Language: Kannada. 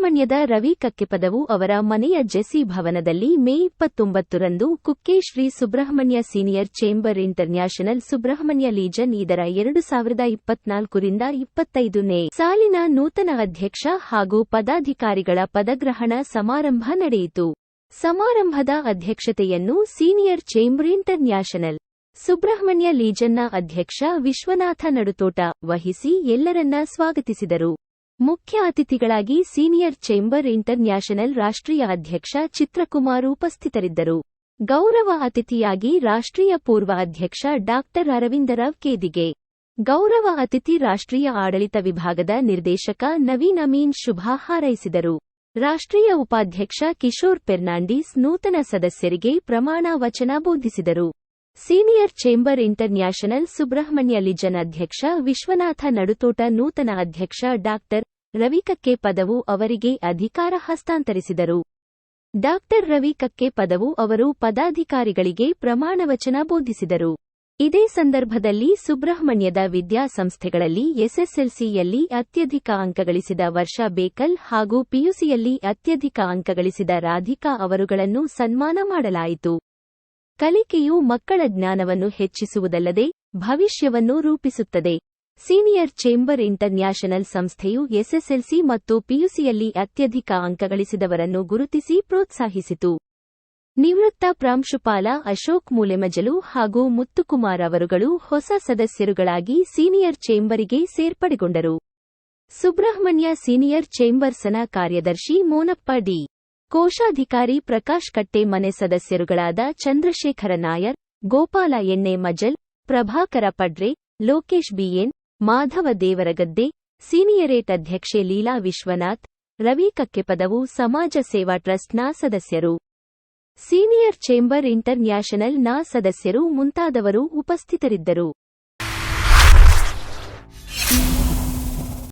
ಸುಬ್ರಹ್ಮಣ್ಯದ ರವಿ ಕಕ್ಕೆಪದವು ಅವರ ಮನೆಯ ಜೆಸಿ ಭವನದಲ್ಲಿ ಮೇ 29ರಂದು Kukke Shri Subramanya senior chamber international Subrahmanya legion ಇದರ 2024ರಿಂದ 25ನೇ ಸಾಲಿನ ನೂತನ ಅಧ್ಯಕ್ಷ ಹಾಗೂ ಪದಾಧಿಕಾರಿಗಳ ಪದಗ್ರಹಣ ಸಮಾರಂಭ ನಡೆಯಿತು. ಸಮಾರಂಭದ ಅಧ್ಯಕ್ಷತೆಯನ್ನು ಸೀನಿಯರ್ ಚೇಂಬರ್ ಇಂಟರ್ನ್ಯಾಷನಲ್ ಸುಬ್ರಹ್ಮಣ್ಯ ಲೀಜನ್ನ ಅಧ್ಯಕ್ಷ ವಿಶ್ವನಾಥ ನಡುತೋಟ ವಹಿಸಿ ಎಲ್ಲರನ್ನ ಸ್ವಾಗತಿಸಿದರು. ಮುಖ್ಯ ಅತಿಥಿಗಳಾಗಿ ಸೀನಿಯರ್ ಚೇಂಬರ್ ಇಂಟರ್ನ್ಯಾಷನಲ್ ರಾಷ್ಟ್ರೀಯ ಅಧ್ಯಕ್ಷ ಚಿತ್ರಕುಮಾರ್ ಉಪಸ್ಥಿತರಿದ್ದರು. ಗೌರವ ಅತಿಥಿಯಾಗಿ ರಾಷ್ಟ್ರೀಯ ಪೂರ್ವ ಅಧ್ಯಕ್ಷ ಡಾ ಅರವಿಂದರಾವ್ ಕೇದಿಗೆ, ಗೌರವ ಅತಿಥಿ ರಾಷ್ಟ್ರೀಯ ಆಡಳಿತ ವಿಭಾಗದ ನಿರ್ದೇಶಕ ನವೀನ್ ಅಮೀನ್ ಶುಭ ಹಾರೈಸಿದರು. ರಾಷ್ಟ್ರೀಯ ಉಪಾಧ್ಯಕ್ಷ ಕಿಶೋರ್ ಫೆರ್ನಾಂಡಿಸ್ ನೂತನ ಸದಸ್ಯರಿಗೆ ಪ್ರಮಾಣ ವಚನ ಬೋಧಿಸಿದರು. Senior chamber international Subrahmanya legion ಅಧ್ಯಕ್ಷ ವಿಶ್ವನಾಥ ನಡುತೋಟ ನೂತನ ಅಧ್ಯಕ್ಷ ಡಾ ರವಿ ಕಕ್ಕೆಪದವು ಅವರಿಗೆ ಅಧಿಕಾರ ಹಸ್ತಾಂತರಿಸಿದರು. ಡಾ ರವಿ ಕಕ್ಕೆಪದವು ಅವರು ಪದಾಧಿಕಾರಿಗಳಿಗೆ ಪ್ರಮಾಣವಚನ ಬೋಧಿಸಿದರು. ಇದೇ ಸಂದರ್ಭದಲ್ಲಿ ಸುಬ್ರಹ್ಮಣ್ಯದ ವಿದ್ಯಾಸಂಸ್ಥೆಗಳಲ್ಲಿ ಎಸ್ಎಸ್ಎಲ್ಸಿಯಲ್ಲಿ ಅತ್ಯಧಿಕ ಅಂಕ ಗಳಿಸಿದ ವರ್ಷ ಬೇಕಲ್ ಹಾಗೂ ಪಿಯುಸಿಯಲ್ಲಿ ಅತ್ಯಧಿಕ ಅಂಕ ಗಳಿಸಿದ ರಾಧಿಕಾ ಅವರುಗಳನ್ನು ಸನ್ಮಾನ ಮಾಡಲಾಯಿತು. ಕಲಿಕೆಯು ಮಕ್ಕಳ ಜ್ಞಾನವನ್ನು ಹೆಚ್ಚಿಸುವುದಲ್ಲದೆ ಭವಿಷ್ಯವನ್ನು ರೂಪಿಸುತ್ತದೆ. ಸೀನಿಯರ್ ಚೇಂಬರ್ ಇಂಟರ್ನ್ಯಾಷನಲ್ ಸಂಸ್ಥೆಯು ಎಸ್ಎಸ್ಎಲ್ಸಿ ಮತ್ತು ಪಿಯುಸಿಯಲ್ಲಿ ಅತ್ಯಧಿಕ ಅಂಕ ಗಳಿಸಿದವರನ್ನು ಗುರುತಿಸಿ ಪ್ರೋತ್ಸಾಹಿಸಿತು. ನಿವೃತ್ತ ಪ್ರಾಂಶುಪಾಲ ಅಶೋಕ್ ಮೂಲೆಮಜಲು ಹಾಗೂ ಮುತ್ತುಕುಮಾರ್ ಅವರುಗಳು ಹೊಸ ಸದಸ್ಯರುಗಳಾಗಿ ಸೀನಿಯರ್ ಚೇಂಬರಿಗೆ ಸೇರ್ಪಡೆಗೊಂಡರು. ಸುಬ್ರಹ್ಮಣ್ಯ ಸೀನಿಯರ್ ಚೇಂಬರ್ಸ್ನ ಕಾರ್ಯದರ್ಶಿ ಮೋನಪ್ಪ ಡಿ. ಕೋಶಾಧಿಕಾರಿ ಪ್ರಕಾಶ್ ಕಟ್ಟೆ ಮನೆ ಸದಸ್ಯರುಗಳಾದ ಚಂದ್ರಶೇಖರ ನಾಯರ್, ಗೋಪಾಲ ಎಣ್ಣೆ ಮಜಲ್, ಪ್ರಭಾಕರ ಪಡ್ರೆ, ಲೋಕೇಶ್ ಬಿಎನ್, ಮಾಧವ ದೇವರಗದ್ದೆ, ಸೀನಿಯರೇಟ್ ಅಧ್ಯಕ್ಷೆ ಲೀಲಾ ವಿಶ್ವನಾಥ್, ರವಿ ಕಕ್ಕೆಪದವು ಸಮಾಜ ಸೇವಾ ಟ್ರಸ್ಟ್ನ ಸದಸ್ಯರು, ಸೀನಿಯರ್ ಚೇಂಬರ್ ಇಂಟರ್ನ್ಯಾಷನಲ್ನ ಸದಸ್ಯರು ಮುಂತಾದವರು ಉಪಸ್ಥಿತರಿದ್ದರು.